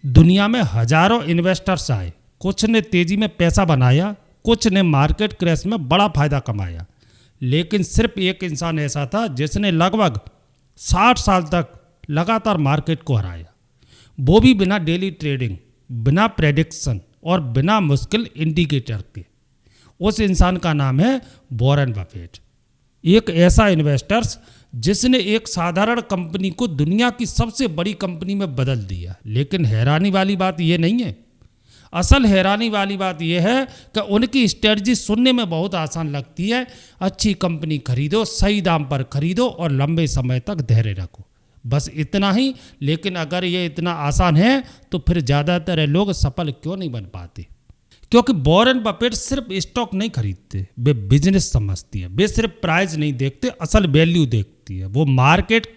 दुनिया में हजारों इन्वेस्टर्स आए, कुछ ने तेजी में पैसा बनाया, कुछ ने मार्केट क्रैश में बड़ा फायदा कमाया, लेकिन सिर्फ एक इंसान ऐसा था जिसने लगभग 60 साल तक लगातार मार्केट को हराया, वो भी बिना डेली ट्रेडिंग, बिना प्रेडिक्शन और बिना मुश्किल इंडिकेटर के। उस इंसान का नाम है वॉरेन बफेट। एक ऐसा इन्वेस्टर्स जिसने एक साधारण कंपनी को दुनिया की सबसे बड़ी कंपनी में बदल दिया। लेकिन हैरानी वाली बात यह नहीं है, असल हैरानी वाली बात यह है कि उनकी स्ट्रेटजी सुनने में बहुत आसान लगती है। अच्छी कंपनी खरीदो, सही दाम पर खरीदो और लंबे समय तक धैर्य रखो, बस इतना ही। लेकिन अगर ये इतना आसान है तो फिर ज़्यादातर लोग सफल क्यों नहीं बन पाते? क्योंकि वॉरेन बफेट सिर्फ स्टॉक नहीं खरीदते, वे बिजनेस समझती है। वे सिर्फ प्राइस नहीं देखते, असल वैल्यू देखती है। वो मार्केट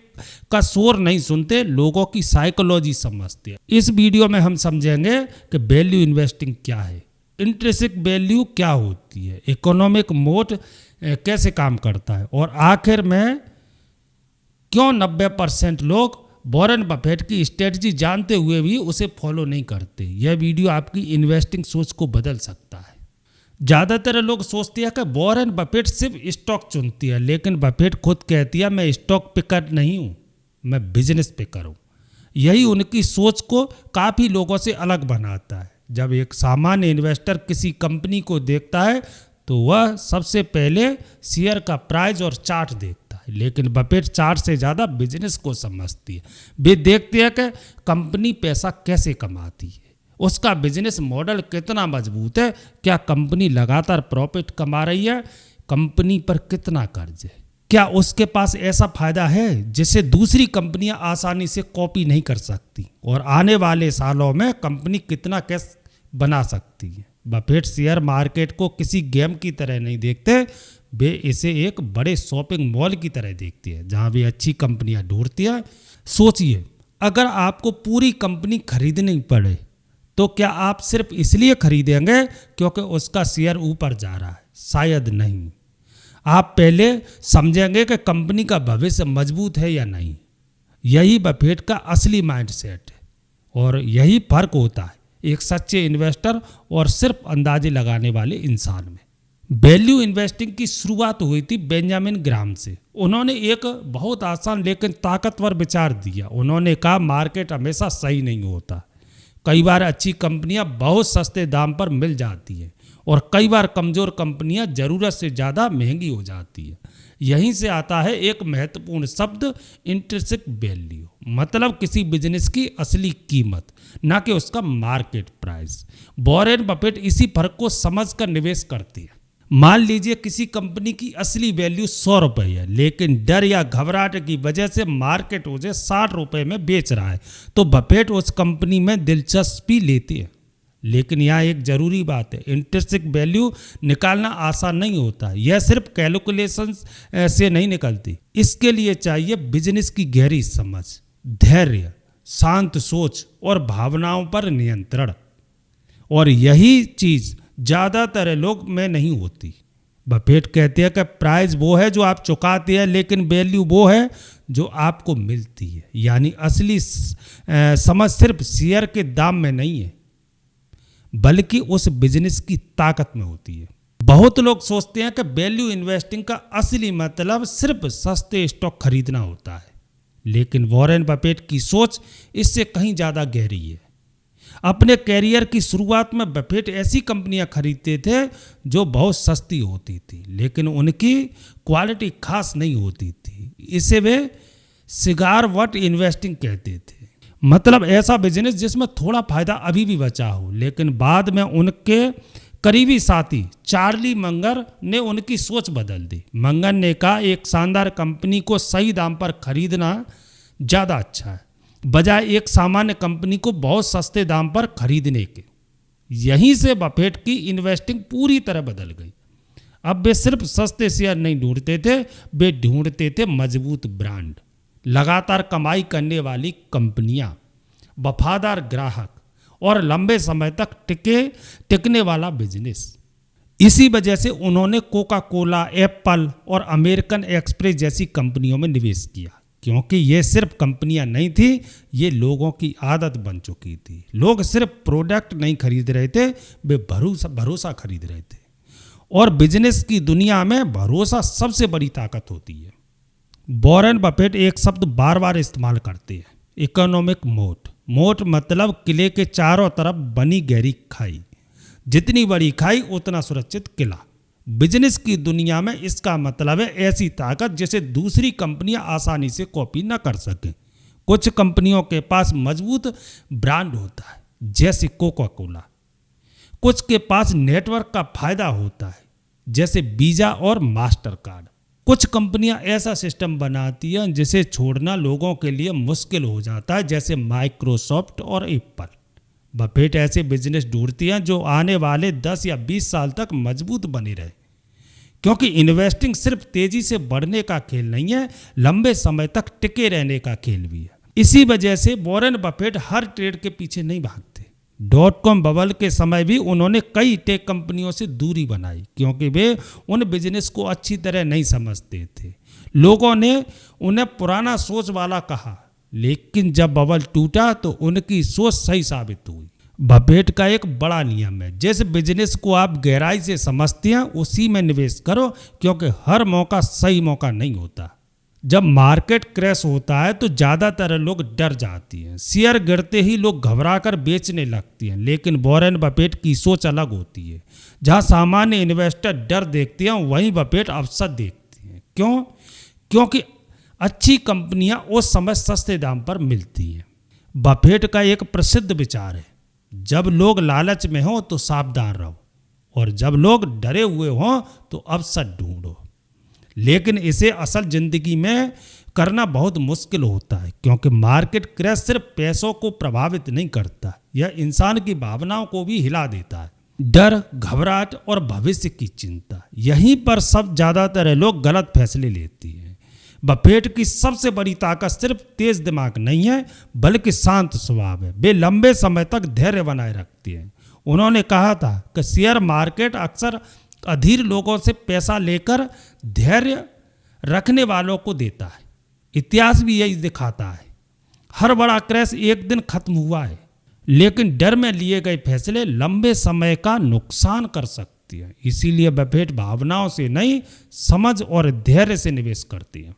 का शोर नहीं सुनते, लोगों की साइकोलॉजी समझते हैं। इस वीडियो में हम समझेंगे कि वैल्यू इन्वेस्टिंग क्या है, इंट्रिंसिक वैल्यू क्या होती है, इकोनॉमिक मोड कैसे काम करता है, और आखिर में क्यों 90% लोग वॉरेन बफेट की स्ट्रेटजी जानते हुए भी उसे फॉलो नहीं करते। यह वीडियो आपकी इन्वेस्टिंग सोच को बदल सकता है। ज़्यादातर लोग सोचते हैं कि वॉरेन बफेट सिर्फ स्टॉक चुनती है, लेकिन बफेट खुद कहती है मैं स्टॉक पिकर नहीं हूँ, मैं बिजनेस पिकर हूँ। यही उनकी सोच को काफ़ी लोगों से अलग बनाता है। जब एक सामान्य इन्वेस्टर किसी कंपनी को देखता है तो वह सबसे पहले शेयर का प्राइस और चार्ट देखता है, लेकिन बफेट चार्ट से ज़्यादा बिजनेस को समझती है। वे देखते हैं कि कंपनी पैसा कैसे कमाती है, उसका बिजनेस मॉडल कितना मजबूत है, क्या कंपनी लगातार प्रॉफिट कमा रही है, कंपनी पर कितना कर्ज है, क्या उसके पास ऐसा फायदा है जिसे दूसरी कंपनियां आसानी से कॉपी नहीं कर सकती, और आने वाले सालों में कंपनी कितना कैश बना सकती है। बफेट शेयर मार्केट को किसी गेम की तरह नहीं देखते, वे इसे एक बड़े शॉपिंग मॉल की तरह देखती है जहां वे अच्छी कंपनियां ढूंढती है। सोचिए, अगर आपको पूरी कंपनी खरीदनी पड़े तो क्या आप सिर्फ इसलिए खरीदेंगे क्योंकि उसका शेयर ऊपर जा रहा है? शायद नहीं। आप पहले समझेंगे कि कंपनी का भविष्य मजबूत है या नहीं। यही बफेट का असली माइंडसेट है, और यही फर्क होता है एक सच्चे इन्वेस्टर और सिर्फ अंदाजे लगाने वाले इंसान में। वैल्यू इन्वेस्टिंग की शुरुआत हुई थी बेंजामिन ग्राम से। उन्होंने एक बहुत आसान लेकिन ताकतवर विचार दिया। उन्होंने कहा मार्केट हमेशा सही नहीं होता। कई बार अच्छी कंपनियां बहुत सस्ते दाम पर मिल जाती हैं, और कई बार कमज़ोर कंपनियां ज़रूरत से ज़्यादा महंगी हो जाती है। यहीं से आता है एक महत्वपूर्ण शब्द, इंट्रिंसिक वैल्यू, मतलब किसी बिजनेस की असली कीमत, ना कि उसका मार्केट प्राइस। वॉरेन बफेट इसी फर्क को समझकर निवेश करती है। मान लीजिए किसी कंपनी की असली वैल्यू 100 रुपये है, लेकिन डर या घबराहट की वजह से मार्केट उसे 60 रुपये में बेच रहा है, तो बफेट उस कंपनी में दिलचस्पी लेती है। लेकिन यहाँ एक जरूरी बात है, इंट्रिंसिक वैल्यू निकालना आसान नहीं होता। यह सिर्फ कैलकुलेशन से नहीं निकलती। इसके लिए चाहिए बिजनेस की गहरी समझ, धैर्य, शांत सोच और भावनाओं पर नियंत्रण, और यही चीज़ ज़्यादातर लोग में नहीं होती। बफेट कहते हैं कि प्राइस वो है जो आप चुकाते हैं, लेकिन वैल्यू वो है जो आपको मिलती है। यानी असली समझ सिर्फ शेयर के दाम में नहीं है, बल्कि उस बिजनेस की ताकत में होती है। बहुत लोग सोचते हैं कि वैल्यू इन्वेस्टिंग का असली मतलब सिर्फ सस्ते स्टॉक खरीदना होता है, लेकिन वॉरेन बफेट की सोच इससे कहीं ज़्यादा गहरी है। अपने कैरियर की शुरुआत में बफेट ऐसी कंपनियां खरीदते थे जो बहुत सस्ती होती थी, लेकिन उनकी क्वालिटी खास नहीं होती थी। इसे वे सिगार वट इन्वेस्टिंग कहते थे, मतलब ऐसा बिजनेस जिसमें थोड़ा फायदा अभी भी बचा हो। लेकिन बाद में उनके करीबी साथी चार्ली मंगर ने उनकी सोच बदल दी। मंगर ने कहा एक शानदार कंपनी को सही दाम पर खरीदना ज़्यादा अच्छा है, बजाय एक सामान्य कंपनी को बहुत सस्ते दाम पर खरीदने के। यहीं से बफेट की इन्वेस्टिंग पूरी तरह बदल गई। अब वे सिर्फ सस्ते शेयर नहीं ढूंढते थे, वे ढूंढते थे मजबूत ब्रांड, लगातार कमाई करने वाली कंपनियां, वफादार ग्राहक और लंबे समय तक टिकने वाला बिजनेस। इसी वजह से उन्होंने कोका कोला, एप्पल और अमेरिकन एक्सप्रेस जैसी कंपनियों में निवेश किया। क्योंकि ये सिर्फ कंपनियां नहीं थी, ये लोगों की आदत बन चुकी थी। लोग सिर्फ प्रोडक्ट नहीं खरीद रहे थे, वे भरोसा खरीद रहे थे। और बिजनेस की दुनिया में भरोसा सबसे बड़ी ताकत होती है। वॉरेन बफेट एक शब्द बार बार इस्तेमाल करते हैं, इकोनॉमिक मोट। मोट मतलब किले के चारों तरफ बनी गहरी खाई। जितनी बड़ी खाई उतना सुरक्षित किला। बिजनेस की दुनिया में इसका मतलब है ऐसी ताकत जिसे दूसरी कंपनियां आसानी से कॉपी न कर सकें। कुछ कंपनियों के पास मजबूत ब्रांड होता है, जैसे कोका कोला। कुछ के पास नेटवर्क का फायदा होता है, जैसे वीजा और मास्टर कार्ड। कुछ कंपनियां ऐसा सिस्टम बनाती हैं जिसे छोड़ना लोगों के लिए मुश्किल हो जाता है, जैसे माइक्रोसॉफ्ट और एप्पल। बफेट ऐसे बिजनेस ढूंढती हैं जो आने वाले 10 या 20 साल तक मजबूत बने रहे, क्योंकि इन्वेस्टिंग सिर्फ तेजी से बढ़ने का खेल नहीं है, लंबे समय तक टिके रहने का खेल भी है। इसी वजह से वॉरेन बफेट हर ट्रेड के पीछे नहीं भागते। .com बबल के समय भी उन्होंने कई टेक कंपनियों से दूरी बनाई, क्योंकि वे उन बिजनेस को अच्छी तरह नहीं समझते थे। लोगों ने उन्हें पुराना सोच वाला कहा, लेकिन जब बबल टूटा तो उनकी सोच सही साबित हुई। बफेट का एक बड़ा नियम है, जिस बिजनेस को आप गहराई से समझते हैं उसी में निवेश करो, क्योंकि हर मौका सही मौका नहीं होता। जब मार्केट क्रैश होता है तो ज़्यादातर लोग डर जाती हैं। शेयर गिरते ही लोग घबराकर बेचने लगती हैं, लेकिन वॉरेन बफेट की सोच अलग होती है। जहां सामान्य इन्वेस्टर डर देखते हैं, वहीं बफेट अवसर देखते हैं। क्यों? क्योंकि अच्छी कंपनियां उस समय सस्ते दाम पर मिलती हैं। बफेट का एक प्रसिद्ध विचार है, जब लोग लालच में हों तो सावधान रहो, और जब लोग डरे हुए हों तो अवसर ढूंढो। लेकिन इसे असल जिंदगी में करना बहुत मुश्किल होता है, क्योंकि मार्केट क्रैश सिर्फ पैसों को प्रभावित नहीं करता, यह इंसान की भावनाओं को भी हिला देता है। डर, घबराहट और भविष्य की चिंता, यहीं पर सब ज़्यादातर लोग गलत फैसले लेते हैं। बफेट की सबसे बड़ी ताकत सिर्फ तेज दिमाग नहीं है, बल्कि शांत स्वभाव है। वे लंबे समय तक धैर्य बनाए रखते हैं। उन्होंने कहा था कि शेयर मार्केट अक्सर अधीर लोगों से पैसा लेकर धैर्य रखने वालों को देता है। इतिहास भी यही दिखाता है। हर बड़ा क्रैश एक दिन खत्म हुआ है, लेकिन डर में लिए गए फैसले लंबे समय का नुकसान कर सकते हैं। इसीलिए बफेट भावनाओं से नहीं, समझ और धैर्य से निवेश करते हैं।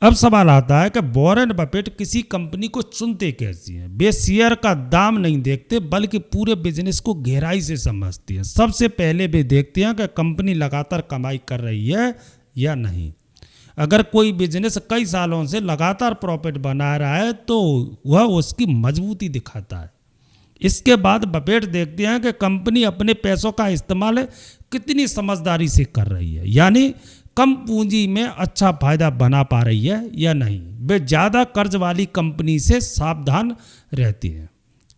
अब सवाल आता है कि वॉरेन बफेट किसी कंपनी को चुनते कैसे हैं। वे शेयर का दाम नहीं देखते, बल्कि पूरे बिजनेस को गहराई से समझते हैं। सबसे पहले वे देखते हैं कि कंपनी लगातार कमाई कर रही है या नहीं। अगर कोई बिजनेस कई सालों से लगातार प्रॉफिट बना रहा है तो वह उसकी मजबूती दिखाता है। इसके बाद बफेट देखते हैं कि कंपनी अपने पैसों का इस्तेमाल कितनी समझदारी से कर रही है, यानी कम पूंजी में अच्छा फायदा बना पा रही है या नहीं। वे ज़्यादा कर्ज वाली कंपनी से सावधान रहते हैं,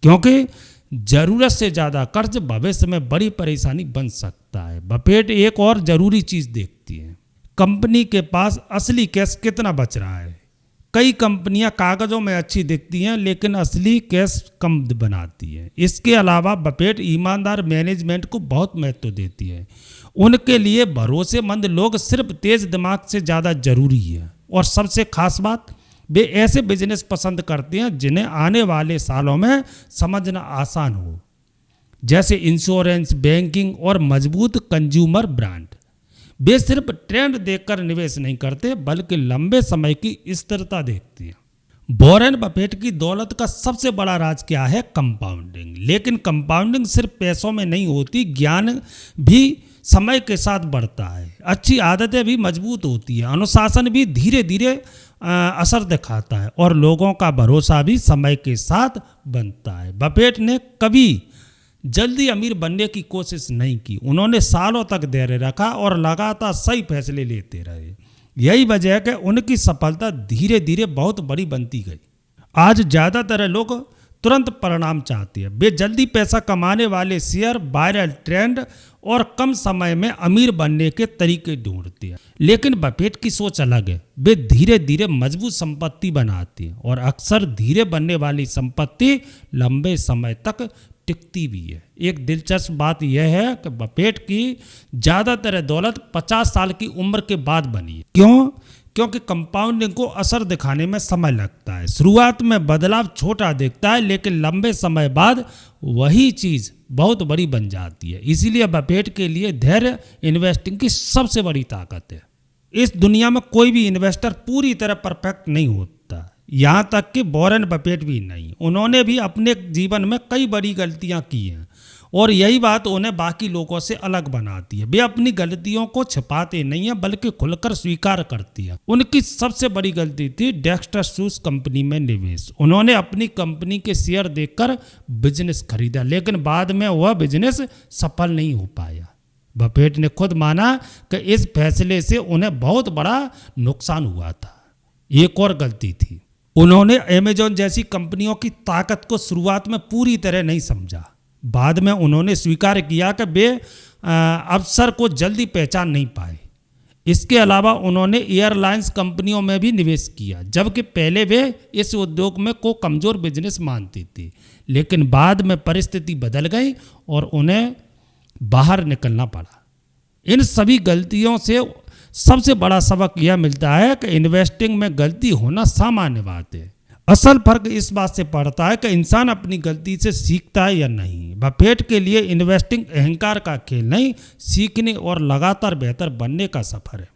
क्योंकि ज़रूरत से ज़्यादा कर्ज भविष्य में बड़ी परेशानी बन सकता है। बफेट एक और ज़रूरी चीज़ देखती है, कंपनी के पास असली कैश कितना बच रहा है। कई कंपनियां कागज़ों में अच्छी दिखती हैं, लेकिन असली कैश कम बनाती हैं। इसके अलावा बफेट ईमानदार मैनेजमेंट को बहुत महत्व देती है। उनके लिए भरोसेमंद लोग सिर्फ तेज दिमाग से ज़्यादा जरूरी है। और सबसे खास बात, वे ऐसे बिजनेस पसंद करते हैं जिन्हें आने वाले सालों में समझना आसान हो, जैसे इंश्योरेंस, बैंकिंग और मजबूत कंज्यूमर ब्रांड। वे सिर्फ ट्रेंड देखकर निवेश नहीं करते, बल्कि लंबे समय की स्थिरता देखते हैं। वॉरेन बफेट की दौलत का सबसे बड़ा राज क्या है? कंपाउंडिंग। लेकिन कंपाउंडिंग सिर्फ पैसों में नहीं होती, ज्ञान भी समय के साथ बढ़ता है। अच्छी आदतें भी मजबूत होती है, अनुशासन भी धीरे धीरे असर दिखाता है, और लोगों का भरोसा भी समय के साथ बनता है। बफेट ने कभी जल्दी अमीर बनने की कोशिश नहीं की। उन्होंने सालों तक धैर्य रखा और लगातार सही फैसले लेते रहे। यही वजह है कि उनकी सफलता धीरे धीरे बहुत बड़ी बनती गई। आज ज़्यादातर लोग तुरंत परिणाम चाहते हैं। वे जल्दी पैसा कमाने वाले शेयर, वायरल ट्रेंड और कम समय में अमीर बनने के तरीके ढूंढते हैं। लेकिन बफेट की सोच अलग है। वे धीरे धीरे मजबूत संपत्ति बनाते हैं, और अक्सर धीरे बनने वाली संपत्ति लंबे समय तक टिकती भी है। एक दिलचस्प बात यह है कि बफेट की ज़्यादातर दौलत 50 साल की उम्र के बाद बनी है। क्यों? क्योंकि कंपाउंडिंग को असर दिखाने में समय लगता है। शुरुआत में बदलाव छोटा दिखता है, लेकिन लंबे समय बाद वही चीज़ बहुत बड़ी बन जाती है। इसीलिए बफेट के लिए धैर्य इन्वेस्टिंग की सबसे बड़ी ताकत है। इस दुनिया में कोई भी इन्वेस्टर पूरी तरह परफेक्ट नहीं होता, यहाँ तक कि वॉरेन बफेट भी नहीं। उन्होंने भी अपने जीवन में कई बड़ी गलतियाँ की हैं और यही बात उन्हें बाकी लोगों से अलग बनाती है। वे अपनी गलतियों को छिपाते नहीं हैं, बल्कि खुलकर स्वीकार करती हैं। उनकी सबसे बड़ी गलती थी डेक्स्टर शूज कंपनी में निवेश। उन्होंने अपनी कंपनी के शेयर देखकर बिजनेस खरीदा, लेकिन बाद में वह बिजनेस सफल नहीं हो पाया। बफेट ने खुद माना कि इस फैसले से उन्हें बहुत बड़ा नुकसान हुआ था। एक और गलती थी, उन्होंने अमेजॉन जैसी कंपनियों की ताकत को शुरुआत में पूरी तरह नहीं समझा। बाद में उन्होंने स्वीकार किया कि वे अवसर को जल्दी पहचान नहीं पाए। इसके अलावा उन्होंने एयरलाइंस कंपनियों में भी निवेश किया, जबकि पहले वे इस उद्योग में को कमज़ोर बिजनेस मानते थे। लेकिन बाद में परिस्थिति बदल गई और उन्हें बाहर निकलना पड़ा। इन सभी गलतियों से सबसे बड़ा सबक यह मिलता है कि इन्वेस्टिंग में गलती होना सामान्य बात है। असल फर्क इस बात से पड़ता है कि इंसान अपनी गलती से सीखता है या नहीं। बफेट के लिए इन्वेस्टिंग अहंकार का खेल नहीं, सीखने और लगातार बेहतर बनने का सफर है।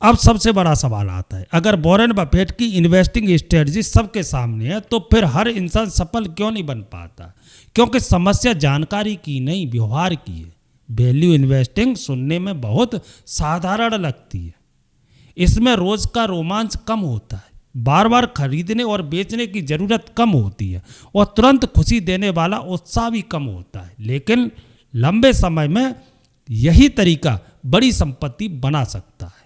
अब सबसे बड़ा सवाल आता है, अगर वॉरेन बफेट की इन्वेस्टिंग स्ट्रेटजी सबके सामने है, तो फिर हर इंसान सफल क्यों नहीं बन पाता? क्योंकि समस्या जानकारी की नहीं, व्यवहार की है। वैल्यू इन्वेस्टिंग सुनने में बहुत साधारण लगती है। इसमें रोज का रोमांच कम होता है, बार बार खरीदने और बेचने की जरूरत कम होती है और तुरंत खुशी देने वाला उत्साह भी कम होता है। लेकिन लंबे समय में यही तरीका बड़ी संपत्ति बना सकता है।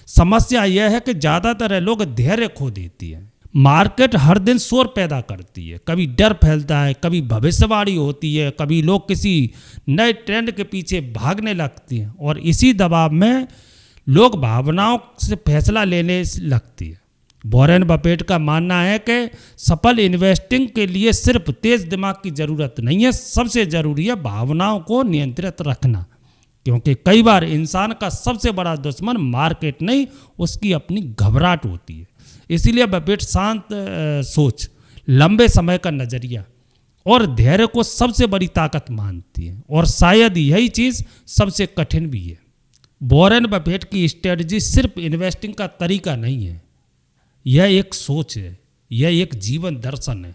समस्या यह है कि ज़्यादातर लोग धैर्य खो देती है। मार्केट हर दिन शोर पैदा करती है, कभी डर फैलता है, कभी भविष्यवाणी होती है, कभी लोग किसी नए ट्रेंड के पीछे भागने लगते हैं और इसी दबाव में लोग भावनाओं से फैसला लेने लगते हैं। वॉरेन बफेट का मानना है कि सफल इन्वेस्टिंग के लिए सिर्फ तेज दिमाग की जरूरत नहीं है, सबसे जरूरी है भावनाओं को नियंत्रित रखना। क्योंकि कई बार इंसान का सबसे बड़ा दुश्मन मार्केट नहीं, उसकी अपनी घबराहट होती है। इसीलिए बफेट शांत सोच, लंबे समय का नजरिया और धैर्य को सबसे बड़ी ताकत मानती है, और शायद यही चीज़ सबसे कठिन भी है। वॉरेन बफेट की स्ट्रेटजी सिर्फ इन्वेस्टिंग का तरीका नहीं है, यह एक सोच है, यह एक जीवन दर्शन है।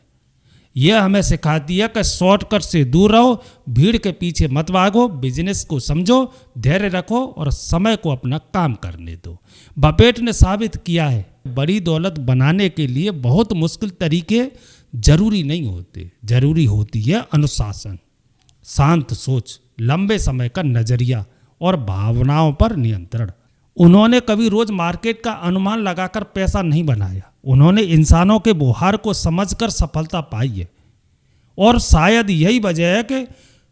यह हमें सिखाती है कि शॉर्टकट से दूर रहो, भीड़ के पीछे मत भागो, बिजनेस को समझो, धैर्य रखो और समय को अपना काम करने दो। बफेट ने साबित किया है, बड़ी दौलत बनाने के लिए बहुत मुश्किल तरीके जरूरी नहीं होते, जरूरी होती है अनुशासन, शांत सोच, लंबे समय का नजरिया और भावनाओं पर नियंत्रण। उन्होंने कभी रोज मार्केट का अनुमान लगाकर पैसा नहीं बनाया, उन्होंने इंसानों के व्यवहार को समझकर सफलता पाई है। और शायद यही वजह है कि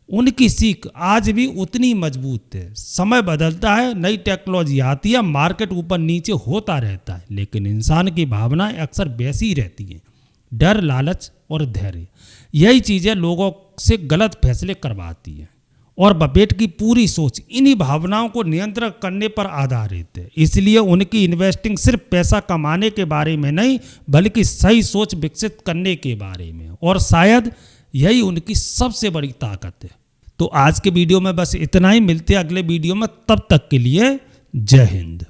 उनकी सीख आज भी उतनी मजबूत है। समय बदलता है, नई टेक्नोलॉजी आती है, मार्केट ऊपर नीचे होता रहता है, लेकिन इंसान की भावनाएं अक्सर वैसी ही रहती हैं। डर, लालच और धैर्य, यही चीज़ें लोगों से गलत फैसले करवाती हैं। और बफेट की पूरी सोच इन्हीं भावनाओं को नियंत्रण करने पर आधारित है। इसलिए उनकी इन्वेस्टिंग सिर्फ पैसा कमाने के बारे में नहीं, बल्कि सही सोच विकसित करने के बारे में, और शायद यही उनकी सबसे बड़ी ताकत है। तो आज के वीडियो में बस इतना ही, मिलते हैं अगले वीडियो में, तब तक के लिए जय हिंद।